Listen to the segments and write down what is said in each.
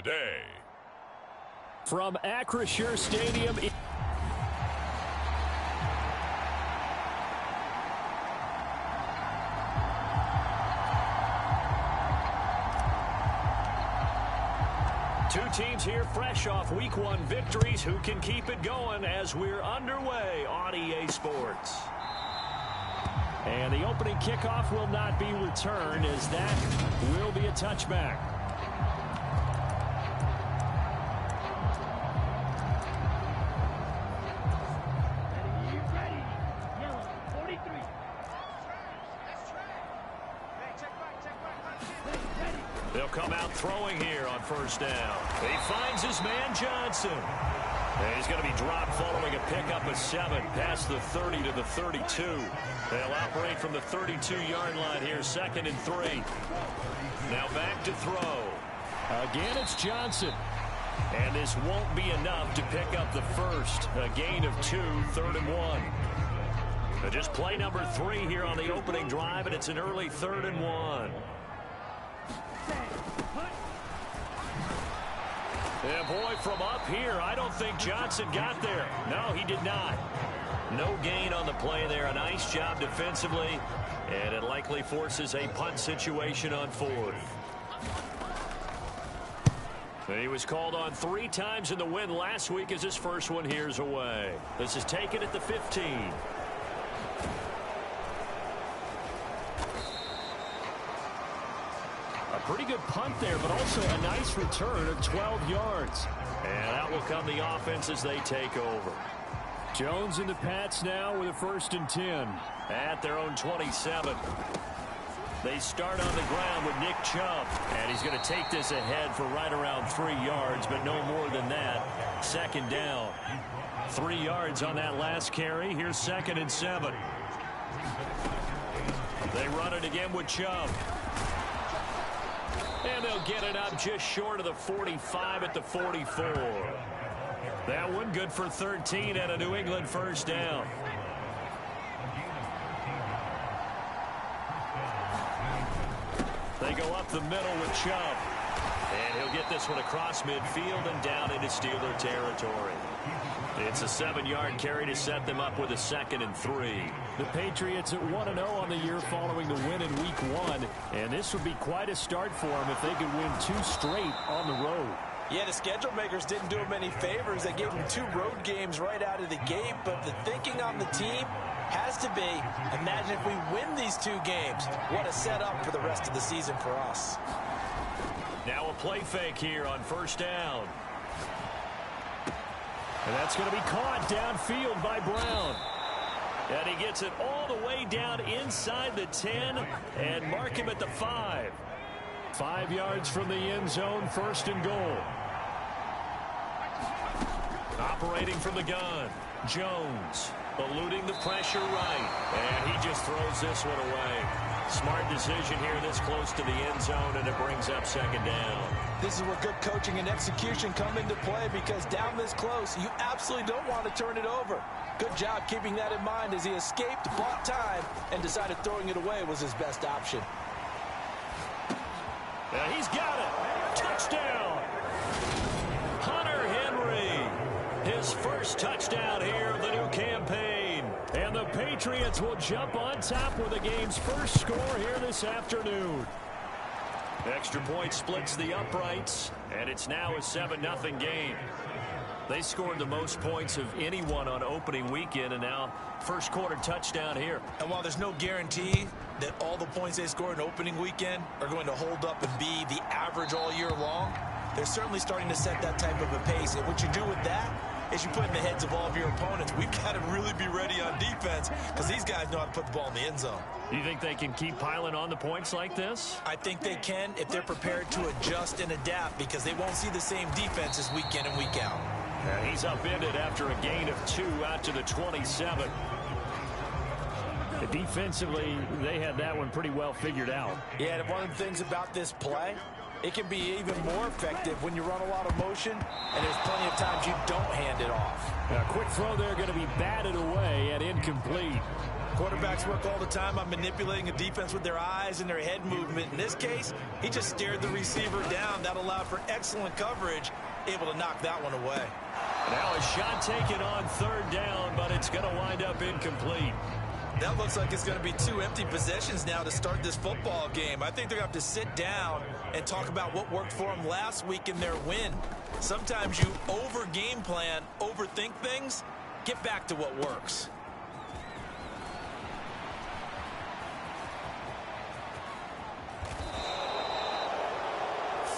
today. From Acrisure Stadium. Two teams here fresh off Week 1 victories. Who can keep it going as we're underway on EA Sports? And the opening kickoff will not be returned, as that will be a touchback. They'll come out throwing here on first down. He finds his man Johnson. And he's going to be dropped following a pickup of 7 past the 30 to the 32. They'll operate from the 32-yard line here, 2nd and 3. Now back to throw. Again, it's Johnson. And this won't be enough to pick up the first. A gain of 2, 3rd and 1. Just play number 3 here on the opening drive, and it's an early 3rd and 1. Yeah, boy, from up here, I don't think Johnson got there. No, he did not. No gain on the play there. A nice job defensively, and it likely forces a punt situation on 4th. He was called on 3 times in the win last week as his first one here's away. This is taken at the 15. Pretty good punt there, but also a nice return of 12 yards. And out will come the offense as they take over. Jones and the Pats now with a 1st and 10. At their own 27. They start on the ground with Nick Chubb. And he's going to take this ahead for right around 3 yards, but no more than that. 2nd down. 3 yards on that last carry. Here's 2nd and 7. They run it again with Chubb. And they'll get it up just short of the 45 at the 44. That one good for 13 and a New England 1st down. They go up the middle with Chubb. And he'll get this one across midfield and down into Steeler territory. It's a 7-yard carry to set them up with a 2nd and 3. The Patriots at 1-0 on the year following the win in Week 1. And this would be quite a start for them if they could win 2 straight on the road. Yeah, the schedule makers didn't do them any favors. They gave them 2 road games right out of the gate. But the thinking on the team has to be, imagine if we win these 2 games. What a setup for the rest of the season for us. Now a play fake here on 1st down. And that's going to be caught downfield by Brown. And he gets it all the way down inside the 10 and mark him at the 5. 5 yards from the end zone, 1st and goal. Operating from the gun, Jones eluding the pressure right. And he just throws this one away. Smart decision here this close to the end zone, and it brings up 2nd down. This is where good coaching and execution come into play, because down this close, you absolutely don't want to turn it over. Good job keeping that in mind as he escaped, bought time, and decided throwing it away was his best option. And he's got it. Touchdown. Hunter Henry. His first touchdown here of the new campaign. And the Patriots will jump on top with the game's first score here this afternoon. Extra point splits the uprights, and it's now a 7-0 game. They scored the most points of anyone on opening weekend, and now first quarter touchdown here. And while there's no guarantee that all the points they score in opening weekend are going to hold up and be the average all year long, they're certainly starting to set that type of a pace. And what you do with that is you put in the heads of all of your opponents, we've got to really be ready on defense, because these guys know how to put the ball in the end zone. You think they can keep piling on the points like this? I think they can if they're prepared to adjust and adapt, because they won't see the same defenses week in and week out. And he's upended after a gain of 2 out to the 27. Defensively, they had that one pretty well figured out. Yeah, and one of the things about this play, it can be even more effective when you run a lot of motion, and there's plenty of times you don't hand it off. A quick throw there going to be batted away and incomplete. Quarterbacks work all the time on manipulating a defense with their eyes and their head movement. In this case, he just stared the receiver down. That allowed for excellent coverage, able to knock that one away. Now a shot taken on third down, but it's going to wind up incomplete. That looks like it's going to be 2 empty possessions now to start this football game. I think they're going to have to sit down and talk about what worked for them last week in their win. Sometimes you over-game plan, overthink things. Get back to what works.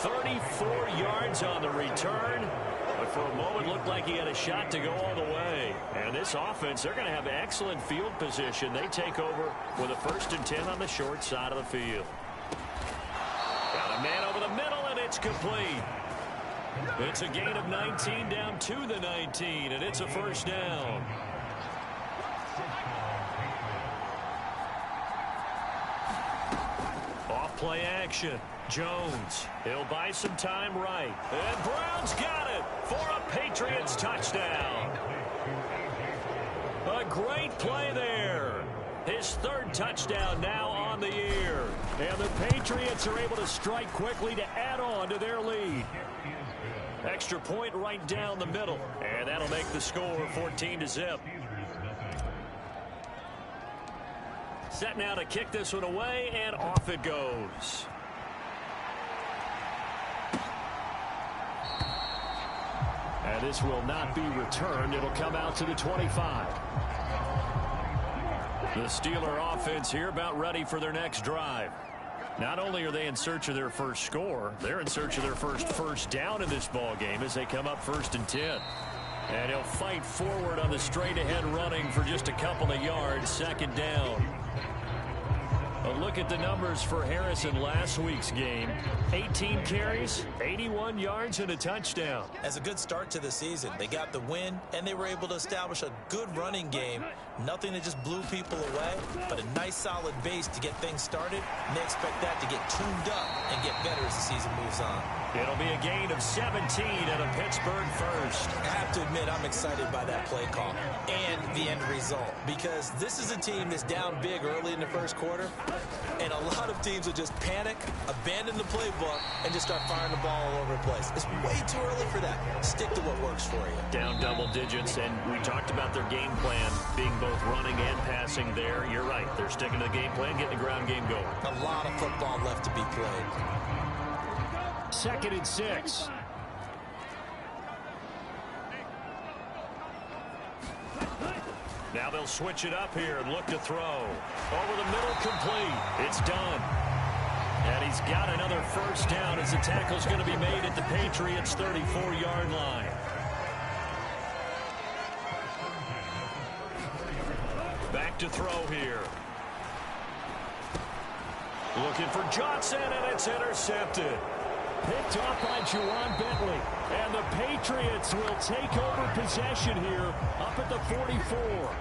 34 yards on the return. But for a moment, looked like he had a shot to go all the way. And this offense, they're going to have excellent field position. They take over with a 1st and 10 on the short side of the field. Got a man over the middle, and it's complete. It's a gain of 19 down to the 19, and it's a 1st down. Off play action. Jones, he'll buy some time right. And Brown's got it for a Patriots touchdown. A great play there. His 3rd touchdown now on the year. And the Patriots are able to strike quickly to add on to their lead. Extra point right down the middle. And that'll make the score 14-0. Set now to kick this one away, and off it goes. And this will not be returned. It'll come out to the 25. The Steeler offense here about ready for their next drive. Not only are they in search of their first score, they're in search of their first down in this ball game as they come up 1st and 10. And he'll fight forward on the straight-ahead running for just a couple of yards, 2nd down. A look at the numbers for Harris in last week's game. 18 carries, 81 yards, and a touchdown. As a good start to the season, they got the win, and they were able to establish a good running game. Nothing that just blew people away, but a nice solid base to get things started, and they expect that to get tuned up and get better as the season moves on. It'll be a gain of 17 and a Pittsburgh 1st. I have to admit, I'm excited by that play call and the end result, because this is a team that's down big early in the 1st quarter, and a lot of teams will just panic, abandon the playbook, and just start firing the ball all over the place. It's way too early for that. Stick to what works for you. Down double digits, and we talked about their game plan being both running and passing there. You're right. They're sticking to the game plan, getting the ground game going. A lot of football left to be played. 2nd and 6. Now they'll switch it up here and look to throw. Over the middle, complete. It's done. And he's got another 1st down as the tackle's going to be made at the Patriots' 34-yard line. Back to throw here. Looking for Johnson, and it's intercepted. Picked off by Juwan Bentley. And the Patriots will take over possession here up at the 44.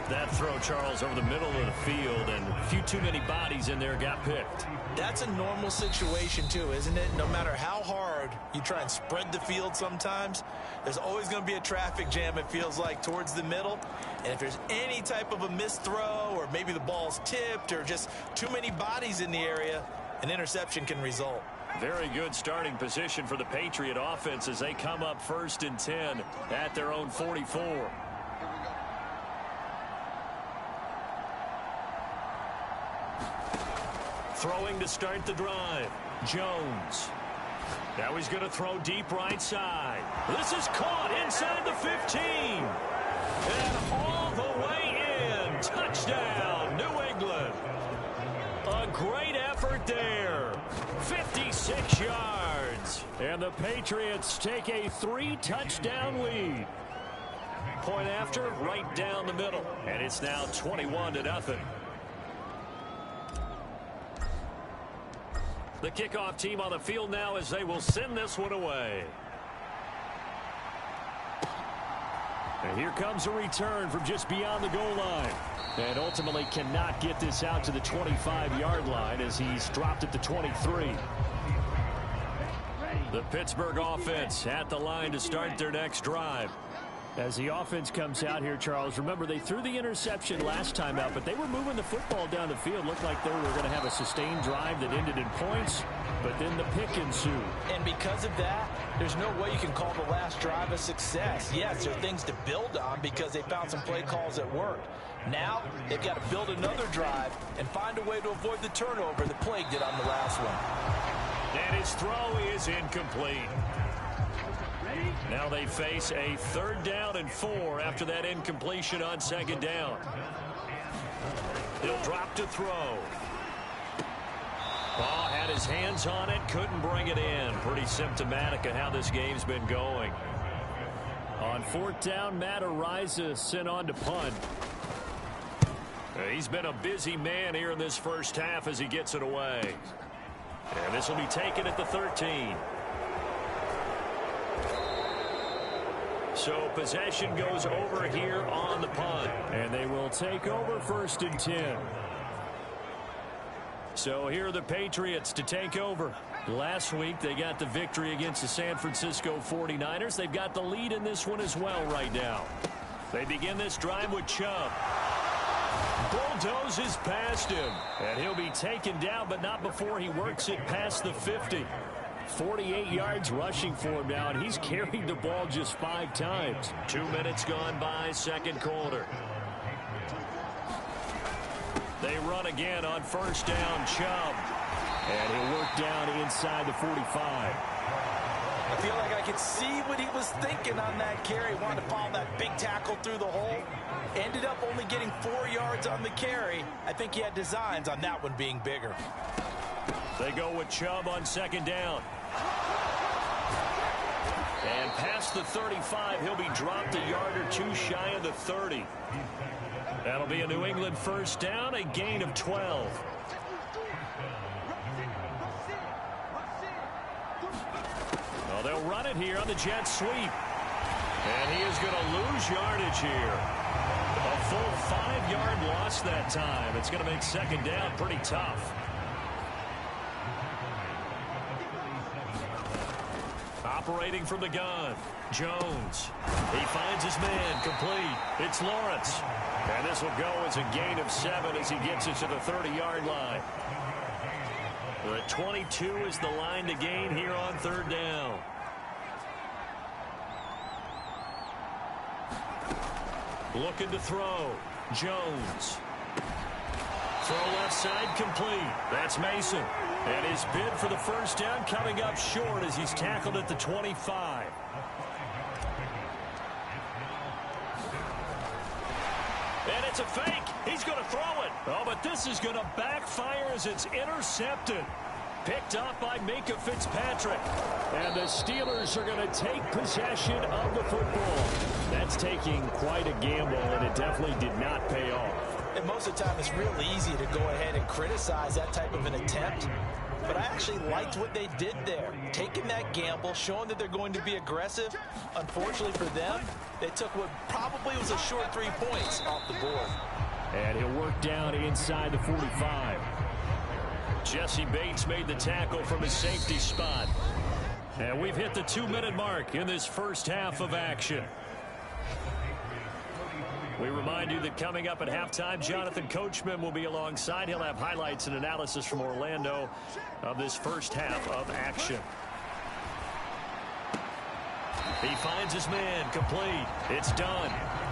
That throw, Charles, over the middle of the field, and a few too many bodies in there got picked. That's a normal situation, too, isn't it? No matter how hard you try and spread the field sometimes, there's always going to be a traffic jam, it feels like, towards the middle. And if there's any type of a missed throw, or maybe the ball's tipped, or just too many bodies in the area, an interception can result. Very good starting position for the Patriot offense as they come up 1st and 10 at their own 44. Throwing to start the drive. Jones. Now he's going to throw deep right side. This is caught inside the 15. And all the way in. Touchdown, New England. A great effort there. 56 yards. And the Patriots take a 3-touchdown lead. Point after, right down the middle. And it's now 21-0. The kickoff team on the field now as they will send this one away. And here comes a return from just beyond the goal line. And ultimately cannot get this out to the 25-yard line as he's dropped at the 23. The Pittsburgh offense at the line to start their next drive. As the offense comes out here, Charles, remember they threw the interception last time out, but they were moving the football down the field. Looked like they were going to have a sustained drive that ended in points, but then the pick ensued. And because of that, there's no way you can call the last drive a success. Yes, there are things to build on because they found some play calls that worked. Now, they've got to build another drive and find a way to avoid the turnover that plagued it on the last one. And his throw is incomplete. Now they face a 3rd down and 4 after that incompletion on 2nd down. He'll drop to throw. Ball had his hands on it, couldn't bring it in. Pretty symptomatic of how this game's been going. On 4th down, Matt Ariza sent on to punt. He's been a busy man here in this first half as he gets it away. And this will be taken at the 13. So possession goes over here on the punt. And they will take over 1st and 10. So here are the Patriots to take over. Last week they got the victory against the San Francisco 49ers. They've got the lead in this one as well right now. They begin this drive with Chubb. Bulldozes past him. And he'll be taken down, but not before he works it past the 50. 48 yards rushing for him now, and he's carried the ball just 5 times. 2 minutes gone by, 2nd quarter. They run again on 1st down, Chubb. And he'll work down inside the 45. I feel like I could see what he was thinking on that carry. Wanted to follow that big tackle through the hole. Ended up only getting 4 yards on the carry. I think he had designs on that one being bigger. They go with Chubb on 2nd down. And past the 35, he'll be dropped a yard or 2 shy of the 30. That'll be a New England 1st down, a gain of 12. Well, they'll run it here on the jet sweep. And he is going to lose yardage here. A full 5-yard loss that time. It's going to make 2nd down pretty tough. Operating from the gun, Jones. He finds his man, complete. It's Lawrence. And this will go as a gain of 7 as he gets it to the 30-yard line. The 22 is the line to gain here on 3rd down. Looking to throw, Jones. Throw left side, complete. That's Mason. And his bid for the 1st down coming up short as he's tackled at the 25. And it's a fake. He's going to throw it. Oh, but this is going to backfire as it's intercepted. Picked up by Minkah Fitzpatrick. And the Steelers are going to take possession of the football. That's taking quite a gamble, and it definitely did not pay off. And most of the time, it's real easy to go ahead and criticize that type of an attempt. But I actually liked what they did there. Taking that gamble, showing that they're going to be aggressive. Unfortunately for them, they took what probably was a short 3 points off the board. And he'll work down inside the 45. Jesse Bates made the tackle from his safety spot. And we've hit the 2-minute mark in this first half of action. We remind you that coming up at halftime, Jonathan Coachman will be alongside. He'll have highlights and analysis from Orlando of this first half of action. He finds his man, complete. It's done.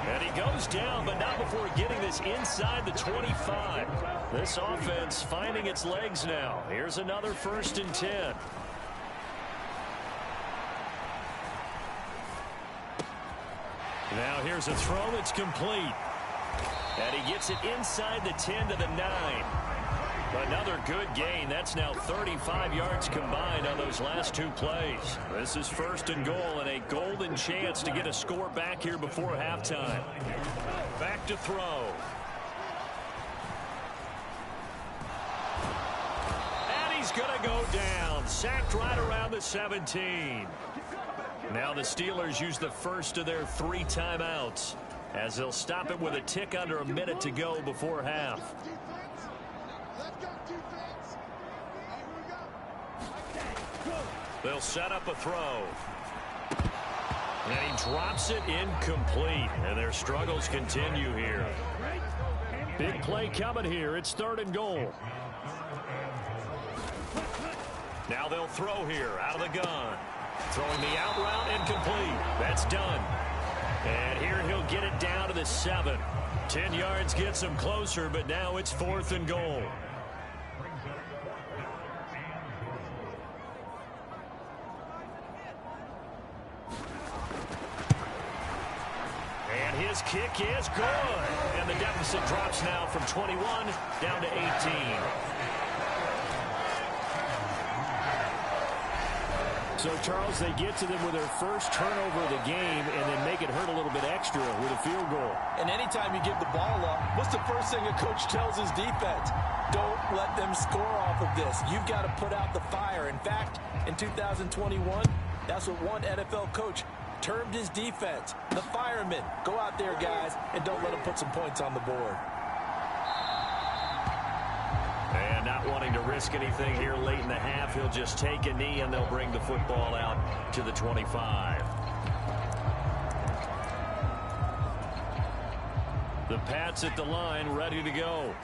And he goes down, but not before getting this inside the 25. This offense finding its legs now. Here's another 1st and 10. Now here's a throw that's complete. And he gets it inside the 10 to the 9. Another good gain. That's now 35 yards combined on those last 2 plays. This is 1st and goal and a golden chance to get a score back here before halftime. Back to throw. And he's going to go down. Sacked right around the 17. Now the Steelers use the first of their 3 timeouts as they'll stop it with a tick under a minute to go before half. They'll set up a throw. And he drops it incomplete. And their struggles continue here. Big play coming here. It's 3rd and goal. Now they'll throw here out of the gun. Throwing the out route incomplete. That's done. And here he'll get it down to the 7. 10 yards gets him closer, but now it's 4th and goal. And his kick is good. And the deficit drops now from 21 down to 18. So, Charles, they get to them with their first turnover of the game and then make it hurt a little bit extra with a field goal. And anytime you give the ball up, what's the first thing a coach tells his defense? Don't let them score off of this. You've got to put out the fire. In fact, in 2021, that's what one NFL coach termed his defense. The firemen. Go out there, guys, and don't let them put some points on the board. And not wanting to risk anything here late in the half, he'll just take a knee and they'll bring the football out to the 25. The Pats at the line, ready to go.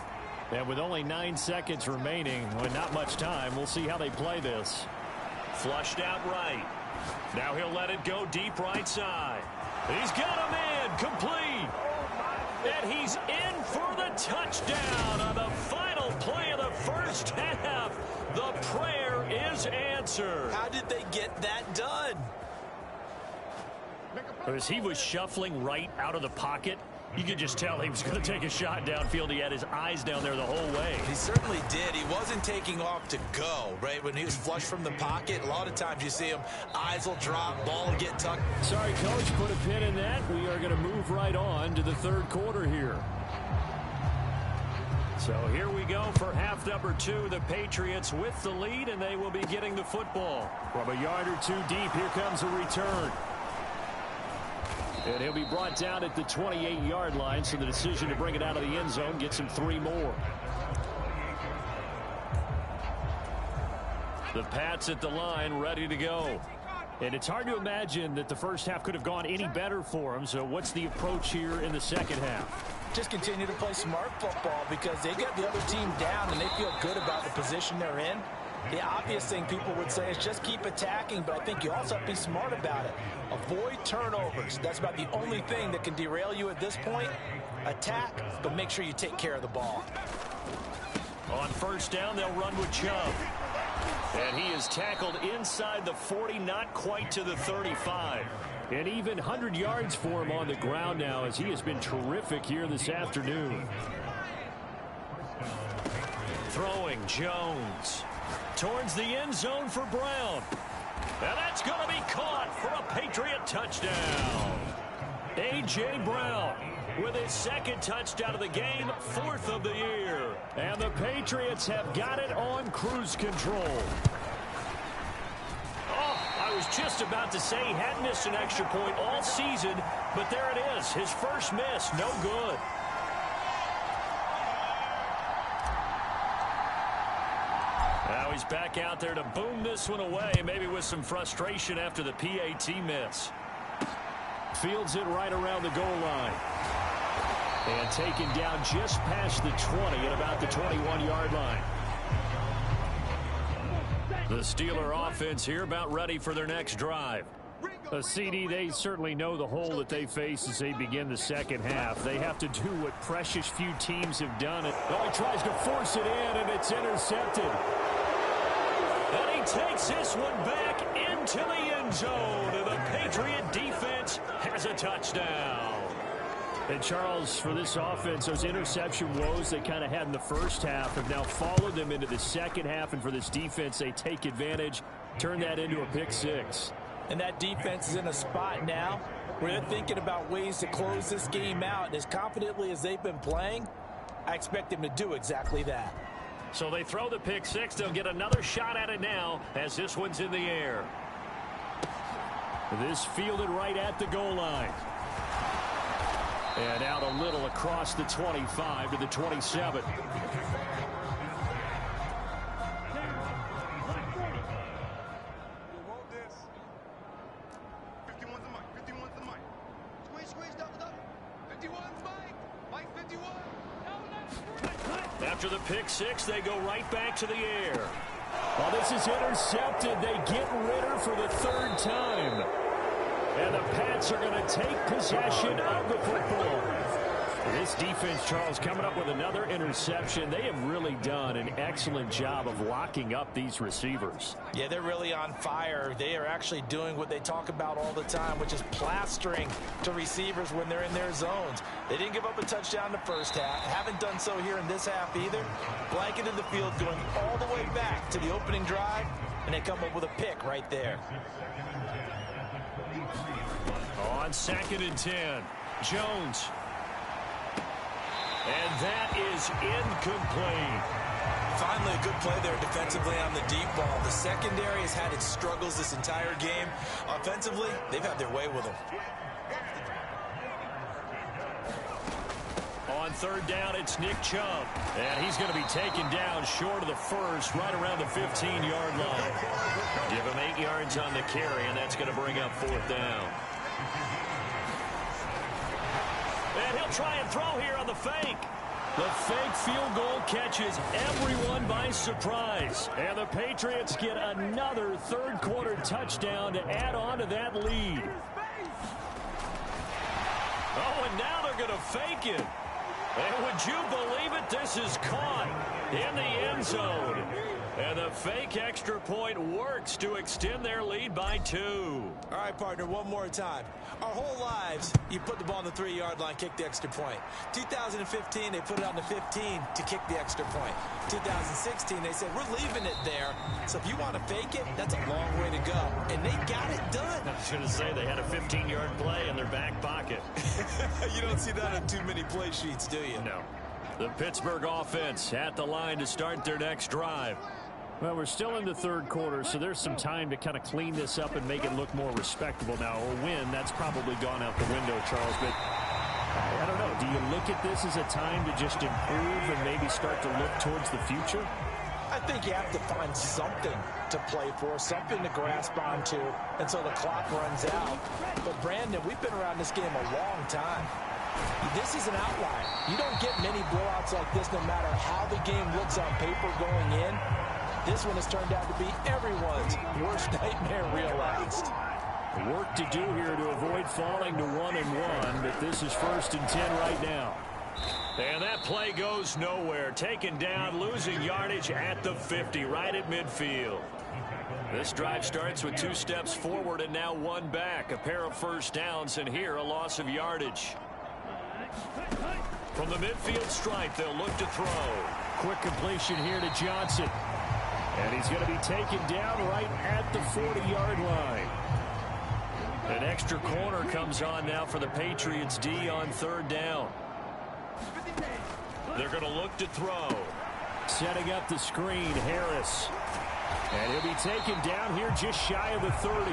And with only 9 seconds remaining, with not much time, we'll see how they play this. Flushed out right. Now he'll let it go deep right side. He's got him in, complete. And he's in for the touchdown on the final play of the first half. The prayer is answered. How did they get that done? As he was shuffling right out of the pocket, you could just tell he was going to take a shot downfield. He had his eyes down there the whole way. He certainly did. He wasn't taking off to go, right? When he was flush from the pocket, a lot of times you see him, eyes will drop, ball will get tucked. Sorry, Coach, put a pin in that. We are going to move right on to the 3rd quarter here. So here we go for half number 2. The Patriots with the lead, and they will be getting the football. From a yard or 2 deep, here comes a return. And he'll be brought down at the 28-yard line, so the decision to bring it out of the end zone gets him 3 more. The Pats at the line, ready to go. And it's hard to imagine that the first half could have gone any better for them. So what's the approach here in the second half? Just continue to play smart football because they got the other team down and they feel good about the position they're in. The obvious thing people would say is just keep attacking, but I think you also have to be smart about it. Avoid turnovers. That's about the only thing that can derail you at this point. Attack, but make sure you take care of the ball. On first down, they'll run with Chubb. And he is tackled inside the 40, not quite to the 35. And even 100 yards for him on the ground now, as he has been terrific here this afternoon. Throwing Jones. Towards the end zone for Brown. And that's going to be caught for a Patriot touchdown. A.J. Brown with his 2nd touchdown of the game, 4th of the year. And the Patriots have got it on cruise control. Oh, I was just about to say he hadn't missed an extra point all season, but there it is. His first miss, no good. Now he's back out there to boom this one away, maybe with some frustration after the PAT miss. Fields it right around the goal line. And taken down just past the 20 at about the 21-yard line. The Steeler offense here about ready for their next drive. A CD, they certainly know the hole that they face as they begin the second half. They have to do what precious few teams have done. Oh, he tries to force it in, and it's intercepted. And he takes this one back into the end zone. And the Patriot defense has a touchdown. And, Charles, for this offense, those interception woes they kind of had in the first half have now followed them into the second half. And for this defense, they take advantage, turn that into a pick 6. And that defense is in a spot now where they're thinking about ways to close this game out. And as confidently as they've been playing, I expect them to do exactly that. So they throw the pick 6. They'll get another shot at it now as this one's in the air. This fielded right at the goal line. And out a little across the 25 to the 27. After the pick six, they go right back to the air. Well, this is intercepted. They get Ritter for the third time. And the Pats are going to take possession of the football. This defense, Charles, coming up with another interception. They have really done an excellent job of locking up these receivers. Yeah, they're really on fire. They are actually doing what they talk about all the time, which is plastering to receivers when they're in their zones. They didn't give up a touchdown in the first half. Haven't done so here in this half either. Blanketed the field going all the way back to the opening drive, and they come up with a pick right there. On 2nd and 10, Jones. And that is incomplete. Finally, a good play there defensively on the deep ball. The secondary has had its struggles this entire game. Offensively, they've had their way with them. On 3rd down, it's Nick Chubb. And he's going to be taken down short of the first, right around the 15-yard line. Give him 8 yards on the carry, and that's going to bring up 4th down. And he'll try and throw here on the fake. The fake field goal catches everyone by surprise. And the Patriots get another third-quarter touchdown to add on to that lead. Oh, and now they're going to fake it. And would you believe it? This is caught in the end zone. And the fake extra point works to extend their lead by 2. All right, partner, one more time. Our whole lives, you put the ball on the 3-yard line, kick the extra point. 2015, they put it on the 15 to kick the extra point. 2016, they said, we're leaving it there. So if you want to fake it, that's a long way to go. And they got it done. I was going to say they had a 15-yard play in their back pocket. You don't see that on too many play sheets, do you? No. The Pittsburgh offense at the line to start their next drive. Well, we're still in the third quarter, so there's some time to kind of clean this up and make it look more respectable. Now, a win, that's probably gone out the window, Charles, but I don't know. Do you look at this as a time to just improve and maybe start to look towards the future? I think you have to find something to play for, something to grasp onto until the clock runs out. But, Brandon, we've been around this game a long time. This is an outlier. You don't get many blowouts like this no matter how the game looks on paper going in. This one has turned out to be everyone's worst nightmare realized. Work to do here to avoid falling to 1-1, but this is 1st and 10 right now. And that play goes nowhere. Taken down, losing yardage at the 50, right at midfield. This drive starts with 2 steps forward and now 1 back. A pair of first downs, and here a loss of yardage. From the midfield stripe, they'll look to throw. Quick completion here to Johnson. And he's going to be taken down right at the 40-yard line. An extra corner comes on now for the Patriots D on 3rd down. They're going to look to throw. Setting up the screen, Harris. And he'll be taken down here just shy of the 30.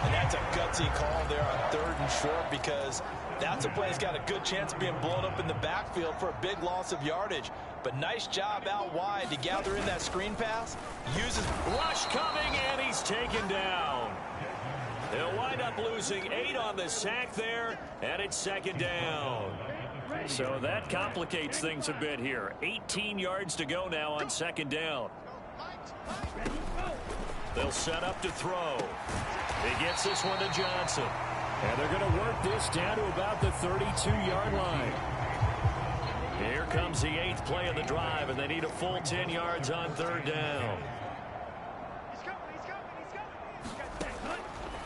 And that's a gutsy call there on 3rd and short, because that's a play that's got a good chance of being blown up in the backfield for a big loss of yardage. But nice job out wide to gather in that screen pass. Uses rush coming, and he's taken down. They'll wind up losing 8 on the sack there, and it's 2nd down. So that complicates things a bit here. 18 yards to go now on 2nd down. They'll set up to throw. He gets this one to Johnson. And they're going to work this down to about the 32-yard line. Here comes the 8th play of the drive, and they need a full 10 yards on 3rd down.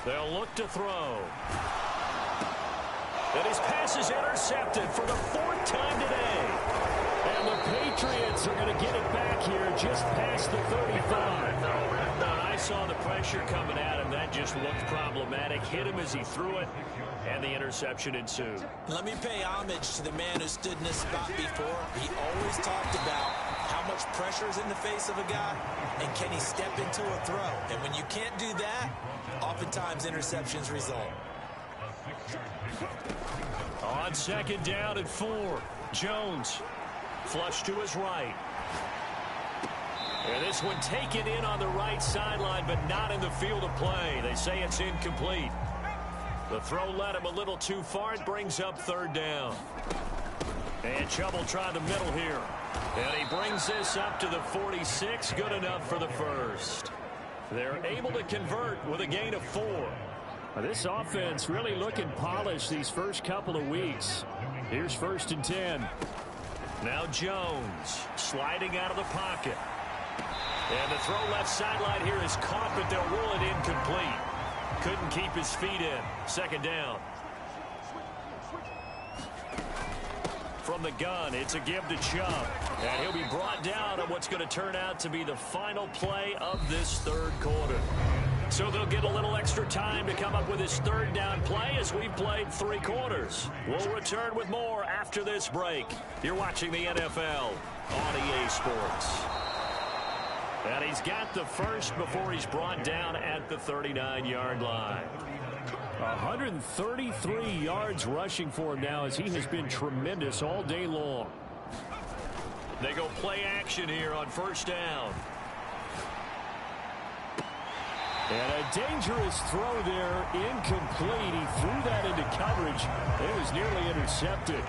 They'll look to throw. And his pass is intercepted for the 4th time today. And the Patriots are going to get it back here just past the 35. I saw the pressure coming at him. That just looked problematic. Hit him as he threw it, and the interception ensued. Let me pay homage to the man who stood in this spot before. He always talked about how much pressure is in the face of a guy, and can he step into a throw. And when you can't do that, oftentimes interceptions result. On 2nd down and 4, Jones flush to his right. And this one taken in on the right sideline, but not in the field of play. They say it's incomplete. The throw led him a little too far. It brings up 3rd down. And trouble trying to middle here. And he brings this up to the 46. Good enough for the first. They're able to convert with a gain of 4. This offense really looking polished these first couple of weeks. Here's 1st and 10. Now Jones sliding out of the pocket. And the throw left sideline here is caught, but they'll rule it incomplete. Couldn't keep his feet in. 2nd down. From the gun, it's a give to Chubb. And he'll be brought down on what's going to turn out to be the final play of this 3rd quarter. So they'll get a little extra time to come up with his 3rd down play as we've played 3 quarters. We'll return with more after this break. You're watching the NFL on EA Sports. And he's got the first before he's brought down at the 39-yard line. 133 yards rushing for him now as he has been tremendous all day long. They go play action here on 1st down. And a dangerous throw there, incomplete. He threw that into coverage. It was nearly intercepted.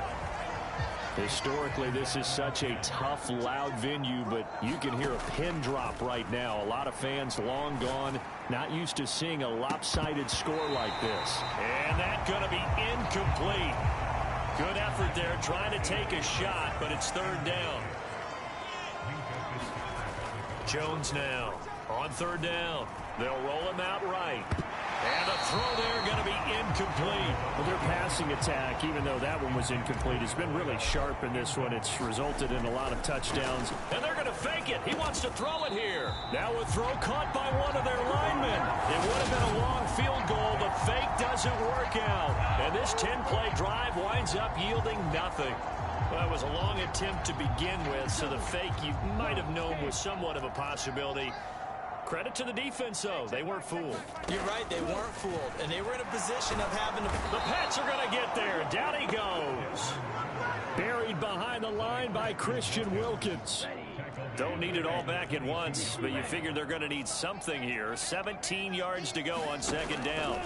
Historically, this is such a tough, loud venue, but you can hear a pin drop right now. A lot of fans long gone, not used to seeing a lopsided score like this. And that's going to be incomplete. Good effort there, trying to take a shot, but it's 3rd down. Jones now on 3rd down. They'll roll him out right. And the throw there going to be incomplete. Well, their passing attack, even though that one was incomplete, has been really sharp in this one. It's resulted in a lot of touchdowns. And they're going to fake it. He wants to throw it here. Now a throw caught by one of their linemen. It would have been a long field goal. The fake doesn't work out. And this 10-play drive winds up yielding nothing. Well, it was a long attempt to begin with, so the fake you might have known was somewhat of a possibility. Credit to the defense, though. They weren't fooled. You're right. They weren't fooled. And they were in a position of having to... The Pats are going to get there. Down he goes. Buried behind the line by Christian Wilkins. Don't need it all back at once, but you figure they're going to need something here. 17 yards to go on 2nd down.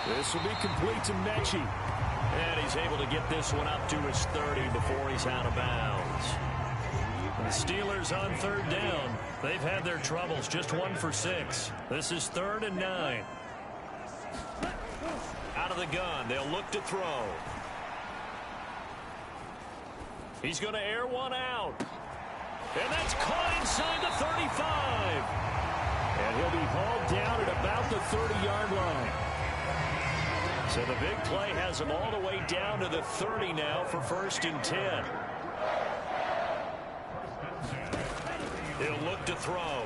This will be complete to Mechie. And he's able to get this one up to his 30 before he's out of bounds. The Steelers on 3rd down. They've had their troubles, just 1 for 6. This is 3rd and 9. Out of the gun, they'll look to throw. He's going to air one out. And that's caught inside the 35. And he'll be hauled down at about the 30-yard line. So the big play has him all the way down to the 30 now for 1st and 10. He'll look to throw.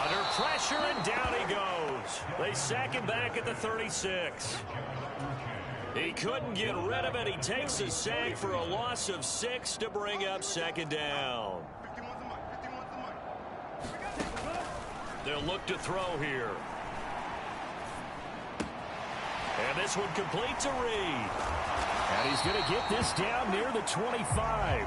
Under pressure, and down he goes. They sack him back at the 36. He couldn't get rid of it. He takes a sack for a loss of 6 to bring up 2nd down. They'll look to throw here. And this one complete to Reed. And he's going to get this down near the 25.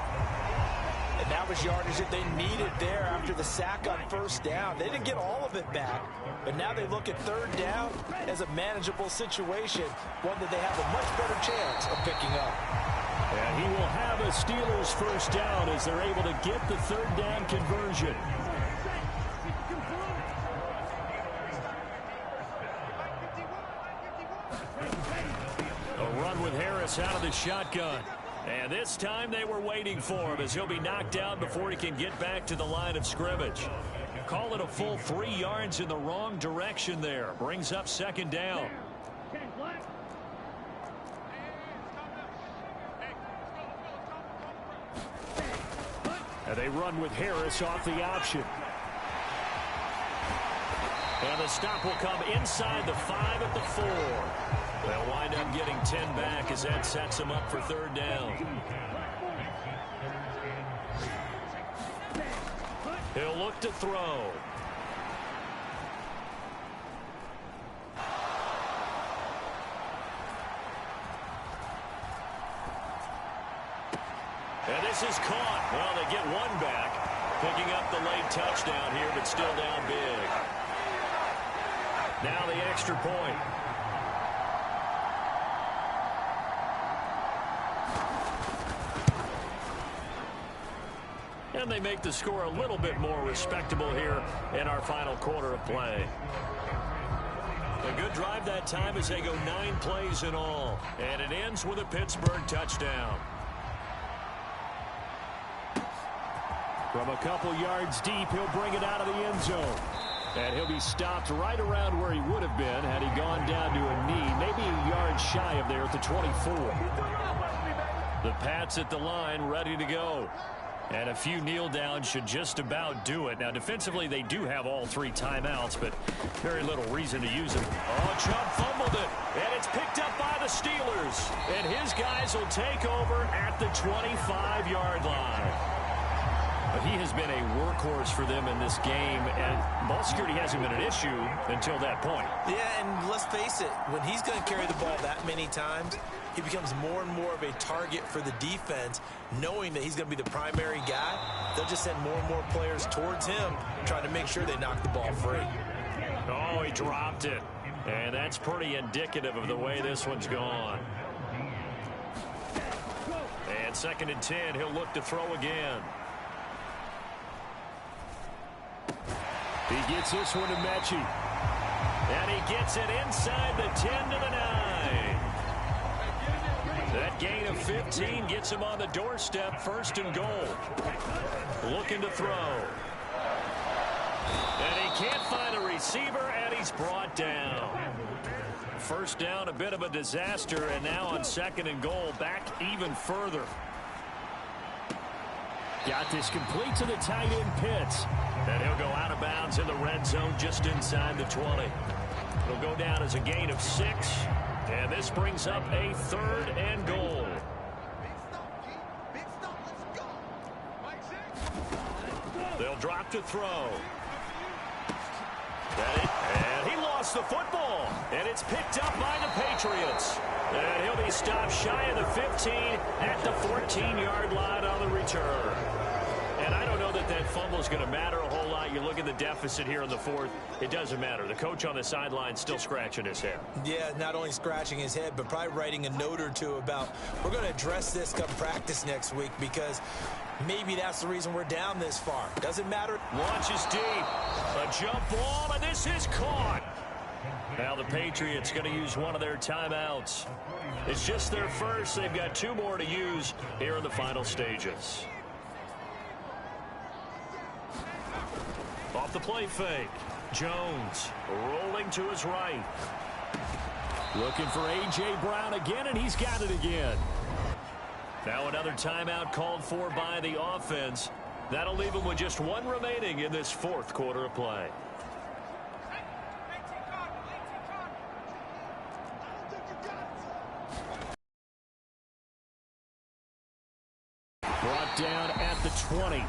And that was yardage that they needed there after the sack on 1st down. They didn't get all of it back, but now they look at 3rd down as a manageable situation, one that they have a much better chance of picking up. And he will have a Steelers 1st down as they're able to get the 3rd down conversion. A run with Harris out of the shotgun. And this time they were waiting for him as he'll be knocked down before he can get back to the line of scrimmage. Call it a full 3 yards in the wrong direction there. Brings up 2nd down. And they run with Harris off the option. And the stop will come inside the 5 at the 4. They'll wind up getting 10 back as that sets them up for 3rd down. He'll look to throw. And this is caught. Well, they get 1 back. Picking up the late touchdown here, but still down big. Now the extra point. And they make the score a little bit more respectable here in our final quarter of play. A good drive that time as they go 9 plays in all. And it ends with a Pittsburgh touchdown. From a couple yards deep, he'll bring it out of the end zone. And he'll be stopped right around where he would have been had he gone down to a knee, maybe a yard shy of there at the 24. The Pats at the line ready to go. And a few kneel downs should just about do it. Now, defensively, they do have all 3 timeouts, but very little reason to use them. Oh, Chubb fumbled it, and it's picked up by the Steelers. And his guys will take over at the 25-yard line. But he has been a workhorse for them in this game, and ball security hasn't been an issue until that point. Yeah, and let's face it, when he's going to carry the ball that many times, he becomes more and more of a target for the defense, knowing that he's going to be the primary guy. They'll just send more and more players towards him, trying to make sure they knock the ball free. Oh, he dropped it. And that's pretty indicative of the way this one's gone. And 2nd and 10, he'll look to throw again. He gets this one to Mechie. And he gets it inside the 10 to the 9. That gain of 15 gets him on the doorstep, 1st and goal. Looking to throw. And he can't find a receiver, and he's brought down. 1st down, a bit of a disaster, and now on 2nd and goal, back even further. Got this complete to the tight end Pitts. And he'll go out of bounds in the red zone just inside the 20. He'll go down as a gain of 6. And this brings up a 3rd and goal. They'll drop to throw. And he lost the football. And it's picked up by the Patriots. And he'll be stopped shy of the 15 at the 14-yard line on the return. And I don't know that that fumble is going to matter a whole lot. You look at the deficit here in the 4th. It doesn't matter. The coach on the sideline still scratching his head. Yeah, not only scratching his head, but probably writing a note or two about we're going to address this come practice next week because maybe that's the reason we're down this far. Doesn't matter. Launches deep. A jump ball, and this is caught. Now the Patriots going to use one of their timeouts. It's just their first. They've got 2 more to use here in the final stages. Off the play fake. Jones rolling to his right. Looking for A.J. Brown again, and he's got it again. Now another timeout called for by the offense. That'll leave them with just 1 remaining in this 4th quarter of play. Brought down at the 20.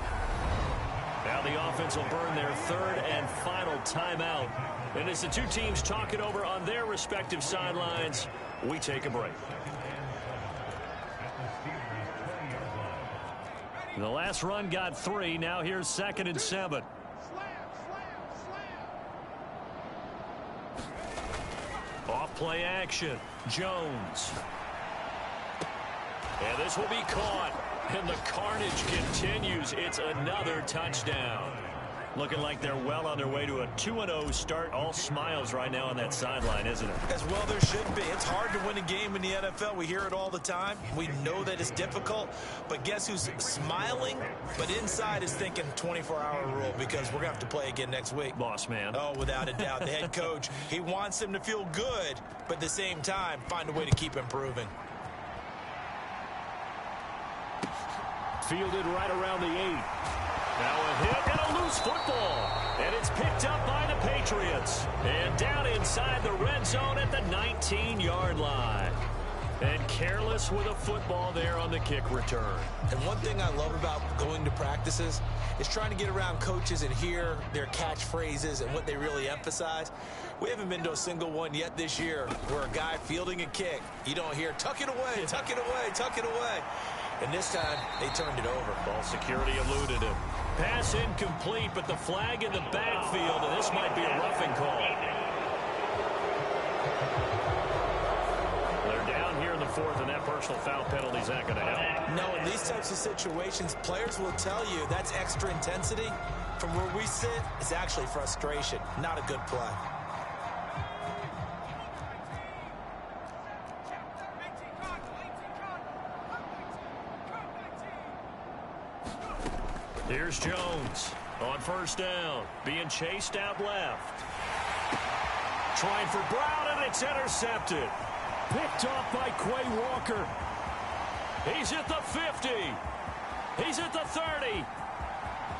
Now the offense will burn their 3rd and final timeout. And as the 2 teams talk it over on their respective sidelines, we take a break. The last run got 3. Now here's 2nd and 7. Off play action. Jones. And this will be caught. And the carnage continues. It's another touchdown. Looking like they're well on their way to a 2-0 start. All smiles right now on that sideline, isn't it? As well there should be. It's hard to win a game in the NFL. We hear it all the time. We know that it's difficult. But guess who's smiling? But inside is thinking 24-hour rule because we're going to have to play again next week. Boss man. Oh, without a doubt. The head coach, he wants them to feel good, but at the same time, find a way to keep improving. Fielded right around the 8. Now a hit and a loose football. And it's picked up by the Patriots. And down inside the red zone at the 19-yard line. And careless with a football there on the kick return. And one thing I love about going to practices is trying to get around coaches and hear their catchphrases and what they really emphasize. We haven't been to a single one yet this year where a guy fielding a kick, you don't hear, tuck it away, tuck it away, tuck it away. And this time, they turned it over. Ball security eluded him. Pass incomplete, but the flag in the backfield, and this might be a roughing call. They're down here in the 4th, and that personal foul penalty is not going to help. No, in these types of situations, players will tell you that's extra intensity. From where we sit, it's actually frustration, not a good play. Here's Jones on 1st down, being chased out left. Trying for Brown, and it's intercepted. Picked off by Quay Walker. He's at the 50. He's at the 30.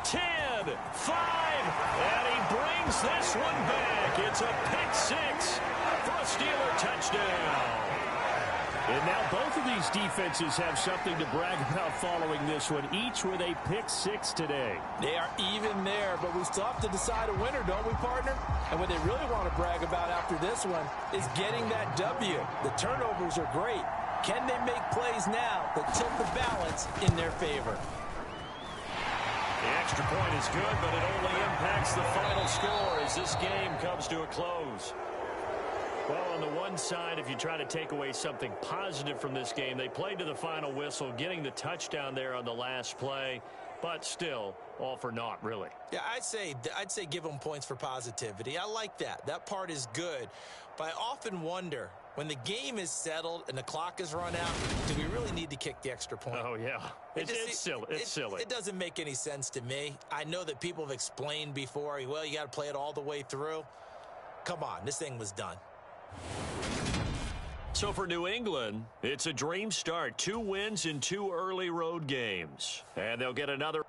10, 5, and he brings this one back. It's a pick 6 for a Steeler touchdown. And now both of these defenses have something to brag about following this one, each with a pick 6 today. They are even there, but we still have to decide a winner, don't we, partner? And what they really want to brag about after this one is getting that W. The turnovers are great. Can they make plays now that tilt the balance in their favor? The extra point is good, but it only impacts the final score as this game comes to a close. Well, on the one side, if you try to take away something positive from this game, they played to the final whistle, getting the touchdown there on the last play, but still, all for naught, really. Yeah, I'd say give them points for positivity. I like that. That part is good. But I often wonder, when the game is settled and the clock is run out, do we really need to kick the extra point? Oh, yeah. It's silly. It's silly. It doesn't make any sense to me. I know that people have explained before, well, you got to play it all the way through. Come on, this thing was done. So for New England, it's a dream start. 2 wins in 2 early road games. And they'll get another